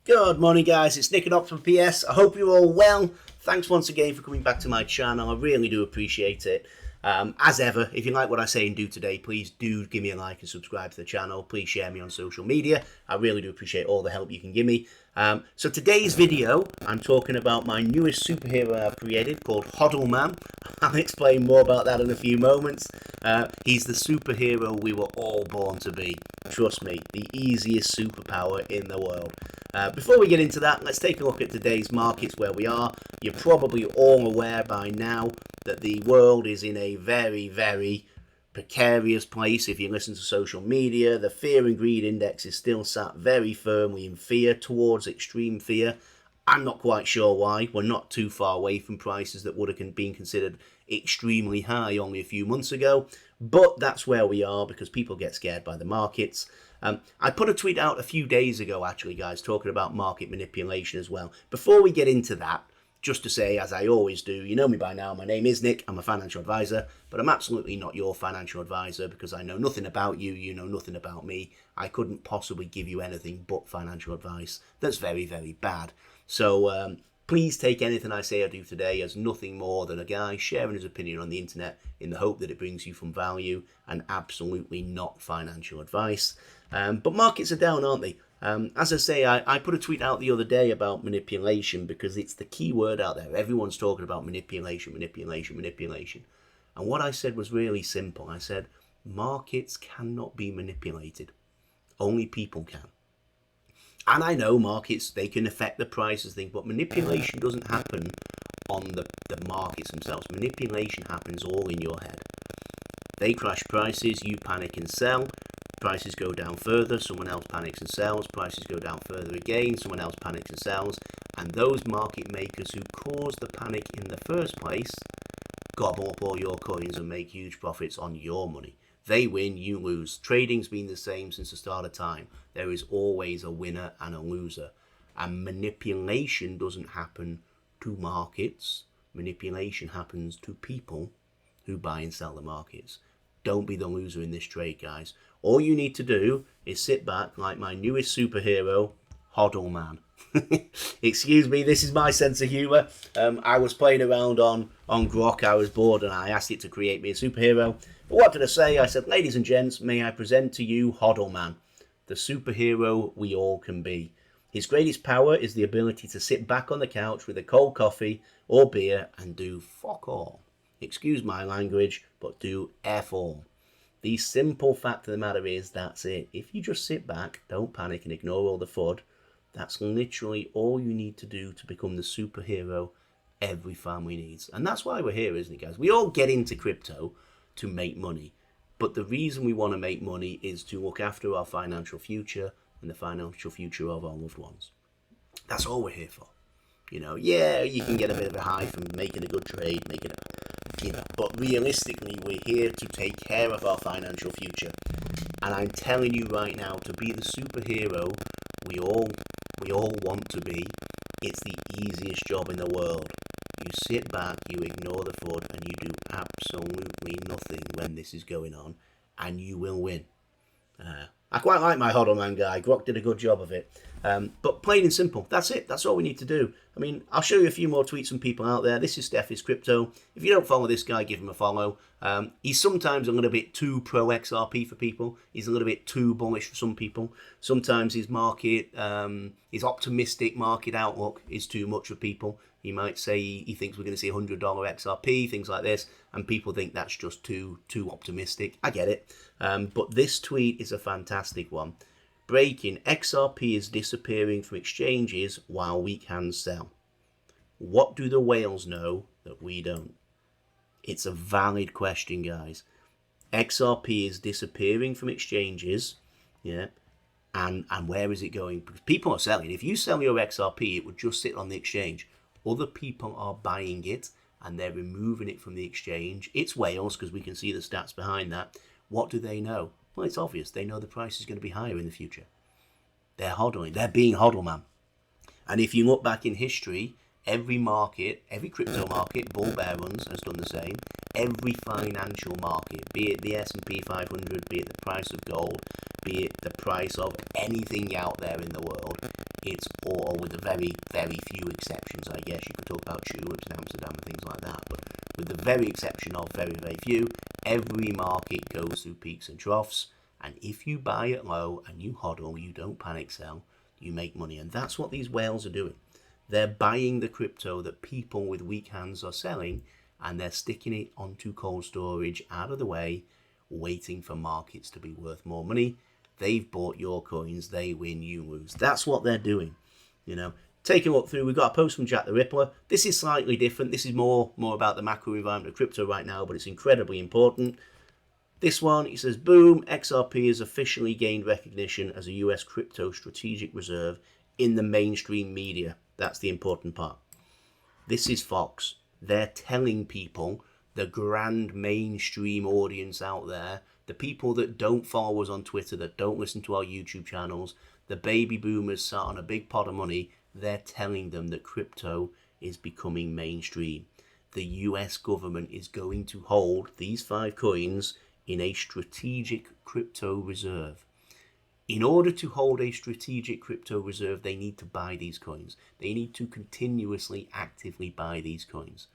Good morning, guys. It's Nick and Op from PS. I hope you're all well. Thanks once again for coming back to my channel. I really do appreciate it. As ever, if you like what I say and do today, please do give me a like and subscribe to the channel. Please share me on social media. I really do appreciate all the help you can give me. So today's video, I'm talking about my newest superhero I've created called Hodl Man. I'll explain more about that in a few moments. He's the superhero we were all born to be. Trust me, the easiest superpower in the world. Before we get into that, let's take a look at today's markets where we are. You're probably all aware by now that the world is in a very, very precarious place. If you listen to social media, the fear and greed index is still sat very firmly in fear, towards extreme fear. I'm not quite sure why. We're not too far away from prices that would have been considered extremely high only a few months ago, but that's where we are because people get scared by the markets. I put a tweet out a few days ago, actually, guys, talking about market manipulation as well. Before we get into that, just to say, as I always do, you know me by now, my name is Nick, I'm a financial advisor, but I'm absolutely not your financial advisor because I know nothing about you, you know nothing about me. I couldn't possibly give you anything but financial advice that's very, very bad. So please take anything I say or do today as nothing more than a guy sharing his opinion on the internet in the hope that it brings you some value and absolutely not financial advice. But markets are down, aren't they? As I say, I put a tweet out the other day about manipulation because it's the key word out there. Everyone's talking about manipulation, manipulation, manipulation. And what I said was really simple. I said, markets cannot be manipulated. Only people can. And I know markets, they can affect the prices thing, but manipulation doesn't happen on the markets themselves. Manipulation happens all in your head. They crash prices, you panic and sell. Prices go down further, someone else panics and sells. Prices go down further again, someone else panics and sells. And those market makers who caused the panic in the first place gobble up all your coins and make huge profits on your money. They win, you lose. Trading's been the same since the start of time. There is always a winner and a loser. And manipulation doesn't happen to markets. Manipulation happens to people who buy and sell the markets. Don't be the loser in this trade, guys. All you need to do is sit back like my newest superhero, Hodl Man. Excuse me, this is my sense of humour. I was playing around on Grok, I was bored and I asked it to create me a superhero. But what did I say? I said, ladies and gents, may I present to you Hodl Man, the superhero we all can be. His greatest power is the ability to sit back on the couch with a cold coffee or beer and do fuck all. Excuse my language, but do F all. The simple fact of the matter is, that's it. If you just sit back, don't panic and ignore all the FUD, that's literally all you need to do to become the superhero every family needs. And that's why we're here, isn't it, guys? We all get into crypto to make money. But the reason we want to make money is to look after our financial future and the financial future of our loved ones. That's all we're here for. You know, yeah, you can get a bit of a high from making a good trade, but realistically, we're here to take care of our financial future. And I'm telling you right now, to be the superhero we all want to be, it's the easiest job in the world. You sit back, you ignore the FUD, and you do absolutely nothing when this is going on, and you will win. I quite like my Hodl Man guy. Grok did a good job of it. But plain and simple, that's it. That's all we need to do. I mean, I'll show you a few more tweets from people out there. This is Steph Crypto. If you don't follow this guy, give him a follow. He's sometimes a little bit too pro XRP for people. He's a little bit too bullish for some people. Sometimes his market, his optimistic market outlook is too much for people. He might say he thinks we're going to see $100 XRP, things like this, and people think that's just too optimistic. I get it. But this tweet is a fantastic one. Breaking, XRP is disappearing from exchanges while weak hands sell. What do the whales know that we don't? It's a valid question, guys. XRP is disappearing from exchanges, yeah, and where is it going? Because people are selling. If you sell your XRP, it would just sit on the exchange. Other people are buying it and they're removing it from the exchange. It's whales because we can see the stats behind that. What do they know? Well, it's obvious. They know the price is going to be higher in the future. They're hodling. They're being Hodl Man. And if you look back in history, Every market, every crypto market, bull bear runs, has done the same. Every financial market, be it the S&P 500, be it the price of gold, be it the price of anything out there in the world, it's all, with a very, very few exceptions, I guess. You could talk about tulips in Amsterdam and things like that, but with the very exception of very, very few, every market goes through peaks and troughs, and if you buy it low and you hodl, you don't panic sell, you make money. And that's what these whales are doing. They're buying the crypto that people with weak hands are selling, and they're sticking it onto cold storage out of the way, waiting for markets to be worth more money. They've bought your coins, they win, you lose. That's what they're doing. You know, take a look through. We've got a post from Jack the Rippler. This is slightly different. This is more about the macro environment of crypto right now, but it's incredibly important. This one, he says, boom, XRP has officially gained recognition as a US crypto strategic reserve in the mainstream media. That's the important part. This is Fox. They're telling people, the grand mainstream audience out there, the people that don't follow us on Twitter, that don't listen to our YouTube channels, the baby boomers sat on a big pot of money, they're telling them that crypto is becoming mainstream. The US government is going to hold these 5 coins in a strategic crypto reserve. In order to hold a strategic crypto reserve, they need to buy these coins. They need to continuously, actively buy these coins.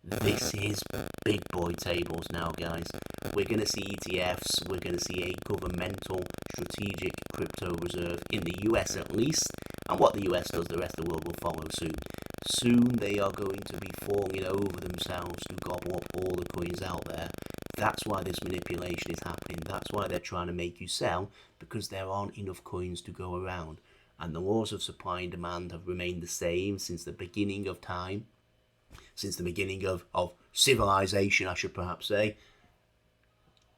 This is big boy tables now, guys. We're going to see ETFs. We're going to see a governmental strategic crypto reserve in the US at least. And what the US does, the rest of the world will follow suit. Soon they are going to be falling over themselves to gobble up all the coins out there. That's why this manipulation is happening. That's why they're trying to make you sell, because there aren't enough coins to go around. And the laws of supply and demand have remained the same since the beginning of time, since the beginning of civilization, I should perhaps say.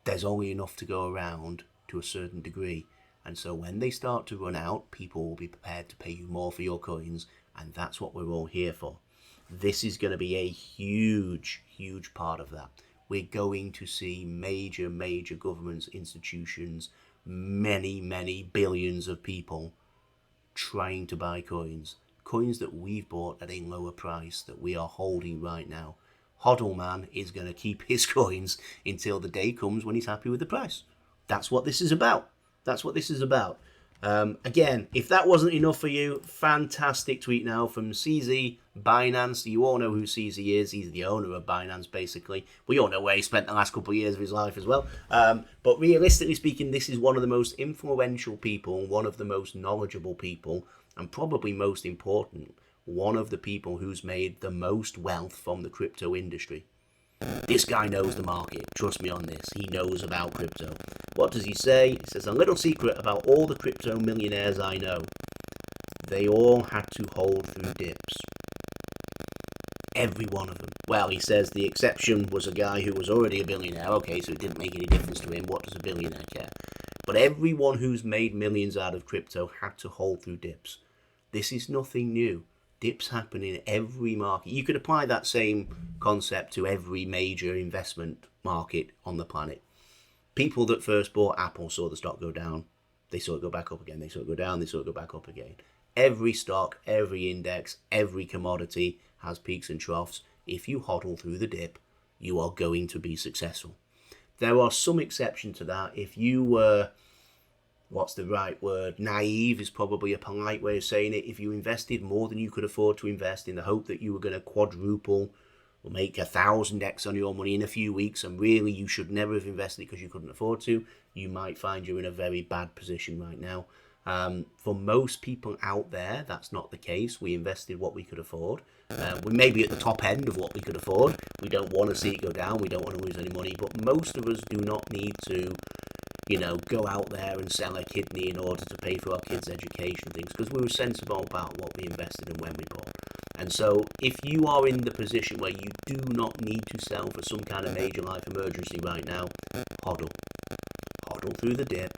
There's only enough to go around to a certain degree. And so when they start to run out, people will be prepared to pay you more for your coins. And that's what we're all here for. This is going to be a huge, huge part of that. We're going to see major, major governments, institutions, many, many billions of people trying to buy coins. Coins that we've bought at a lower price that we are holding right now. Hodl man is going to keep his coins until the day comes when he's happy with the price. That's what this is about. That's what this is about. Again, if that wasn't enough for you, fantastic tweet now from CZ Binance. You all know who CZ is. He's the owner of Binance, basically. We all know where he spent the last couple of years of his life as well. But realistically speaking, this is one of the most influential people, one of the most knowledgeable people, and probably most important, one of the people who's made the most wealth from the crypto industry. This guy knows the market. Trust me on this. He knows about crypto. What does he say? He says, a little secret about all the crypto millionaires I know. They all had to hold through dips. Every one of them. Well, he says the exception was a guy who was already a billionaire. Okay, so it didn't make any difference to him. What does a billionaire care? But everyone who's made millions out of crypto had to hold through dips. This is nothing new. Dips happen in every market. You could apply that same concept to every major investment market on the planet. People that first bought Apple saw the stock go down. They saw it go back up again. They saw it go down. They saw it go back up again. Every stock, every index, every commodity has peaks and troughs. If you hodl through the dip, you are going to be successful. There are some exceptions to that. If you were, what's the right word? Naive is probably a polite way of saying it. If you invested more than you could afford to invest in the hope that you were going to quadruple or make 1,000x on your money in a few weeks, and really you should never have invested because you couldn't afford to, you might find you're in a very bad position right now. For most people out there, that's not the case. We invested what we could afford. We may be at the top end of what we could afford. We don't want to see it go down. We don't want to lose any money. But most of us do not need to, go out there and sell a kidney in order to pay for our kids' education things, because we were sensible about what we invested and when we bought. And so if you are in the position where you do not need to sell for some kind of major life emergency right now, hodl. Hodl through the dip,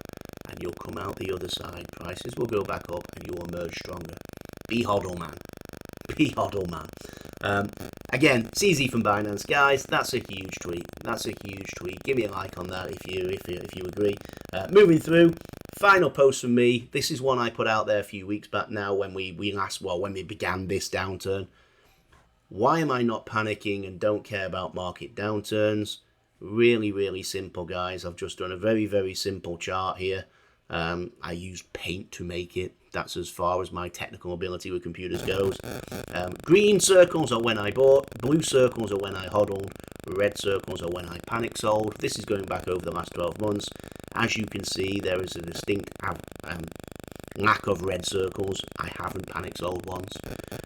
and you'll come out the other side. Prices will go back up and you'll emerge stronger. Be hodl, man. Be hodl, man. Again, CZ from Binance, guys. That's a huge tweet. That's a huge tweet. Give me a like on that if you agree. Moving through, final post from me. This is one I put out there a few weeks back now when we began this downturn. Why am I not panicking and don't care about market downturns? Really, really simple, guys. I've just done a very, very simple chart here. I used paint to make it. That's as far as my technical ability with computers goes. Green circles are when I bought, blue circles are when I hodled, red circles are when I panic sold. This is going back over the last 12 months. As you can see, there is a distinct lack of red circles. I haven't panic sold once.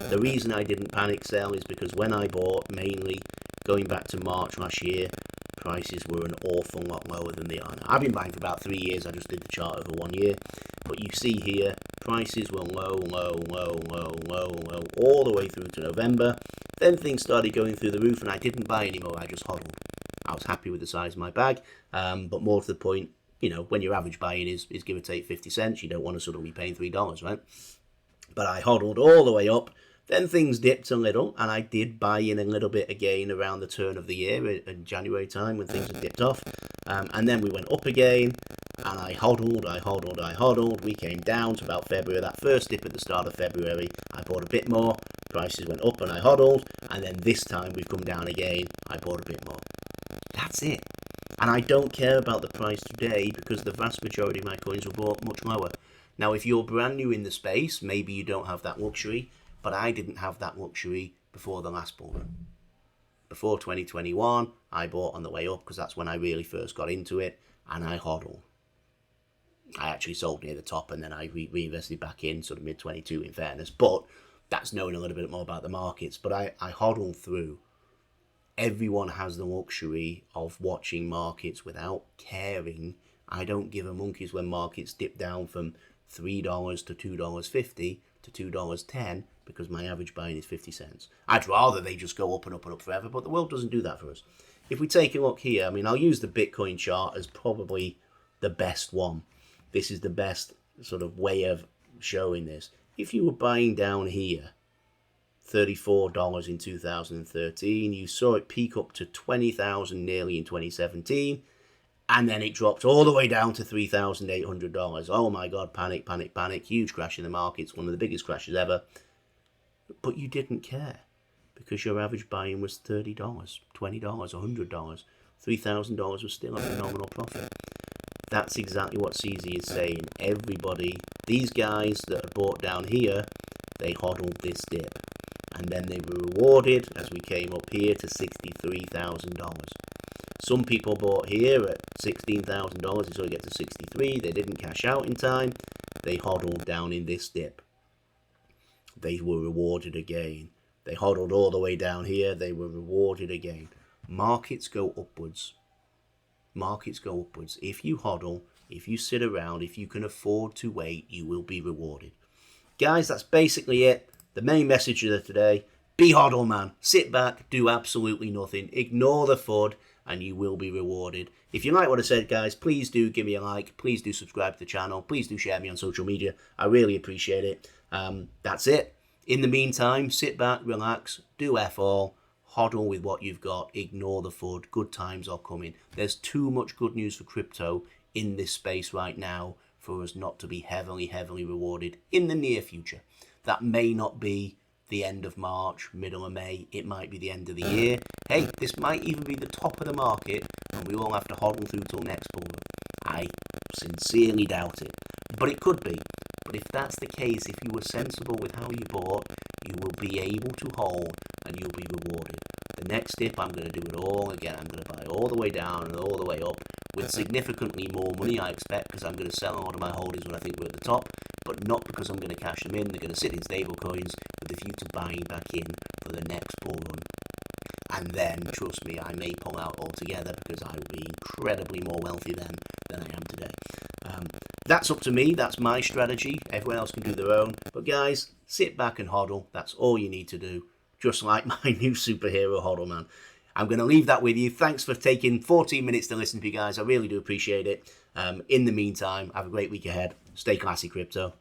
The reason I didn't panic sell is because when I bought, mainly going back to March last year, prices were an awful lot lower than they are now. I've been buying for about 3 years. I just did the chart over 1 year. But you see here, prices were low, all the way through to November. Then things started going through the roof and I didn't buy anymore. I just hodled. I was happy with the size of my bag. But more to the point, you know, when your average buying is give or take 50 cents, you don't want to suddenly be paying $3, right? But I hodled all the way up. Then things dipped a little, and I did buy in a little bit again around the turn of the year in January time when things had dipped off. And then we went up again, and I hodled. We came down to about February. That first dip at the start of February, I bought a bit more. Prices went up, and I hodled. And then this time we've come down again. I bought a bit more. That's it. And I don't care about the price today because the vast majority of my coins were bought much lower. Now, if you're brand new in the space, maybe you don't have that luxury. But I didn't have that luxury before the last bull run. Before 2021, I bought on the way up because that's when I really first got into it, and I hodled. I actually sold near the top, and then I reinvested back in sort of mid-22 in fairness. But that's knowing a little bit more about the markets. But I hodled through. Everyone has the luxury of watching markets without caring. I don't give a monkeys when markets dip down from $3 to $2.50 to $2.10 because my average buying is 50 cents. I'd rather they just go up and up and up forever, but the world doesn't do that for us. If we take a look here, I mean, I'll use the Bitcoin chart as probably the best one. This is the best sort of way of showing this. If you were buying down here, $34 in 2013, you saw it peak up to 20,000 nearly in 2017, and then it dropped all the way down to $3,800. Oh my God, panic, panic, panic. Huge crash in the markets, one of the biggest crashes ever. But you didn't care because your average buying was $30, $20, $100. $3,000 was still a phenomenal profit. That's exactly what CZ is saying. Everybody, these guys that are bought down here, they hodled this dip. And then they were rewarded as we came up here to $63,000. Some people bought here at $16,000, they saw it get to 63. They didn't cash out in time. They hodled down in this dip. They were rewarded again. They hodled all the way down here. They were rewarded again. Markets go upwards. Markets go upwards. If you hodl, if you sit around, if you can afford to wait, you will be rewarded. Guys, that's basically it. The main message of today, be hodl, man. Sit back, do absolutely nothing. Ignore the FUD, and you will be rewarded. If you like what I said, guys, please do give me a like. Please do subscribe to the channel. Please do share me on social media. I really appreciate it. That's it. In the meantime, sit back, relax, do F all, hodl with what you've got, ignore the FUD. Good times are coming. There's too much good news for crypto in this space right now for us not to be heavily, heavily rewarded in the near future. That may not be the end of March, middle of May. It might be the end of the year. Hey, this might even be the top of the market, and we all have to hodl through till next bull run. I sincerely doubt it, but it could be. But if that's the case, if you were sensible with how you bought, you will be able to hold and you'll be rewarded. The next dip, I'm going to do it all again. I'm going to buy all the way down and all the way up with significantly more money, I expect, because I'm going to sell a lot of my holdings when I think we're at the top, but not because I'm going to cash them in. They're going to sit in stable coins with the view to buying back in for the next bull run. And then, trust me, I may pull out altogether because I will be incredibly more wealthy then than I am today. That's up to me. That's my strategy. Everyone else can do their own. But guys, sit back and hodl. That's all you need to do. Just like my new superhero hodl, man. I'm going to leave that with you. Thanks for taking 14 minutes to listen to you guys. I really do appreciate it. In the meantime, have a great week ahead. Stay classy, crypto.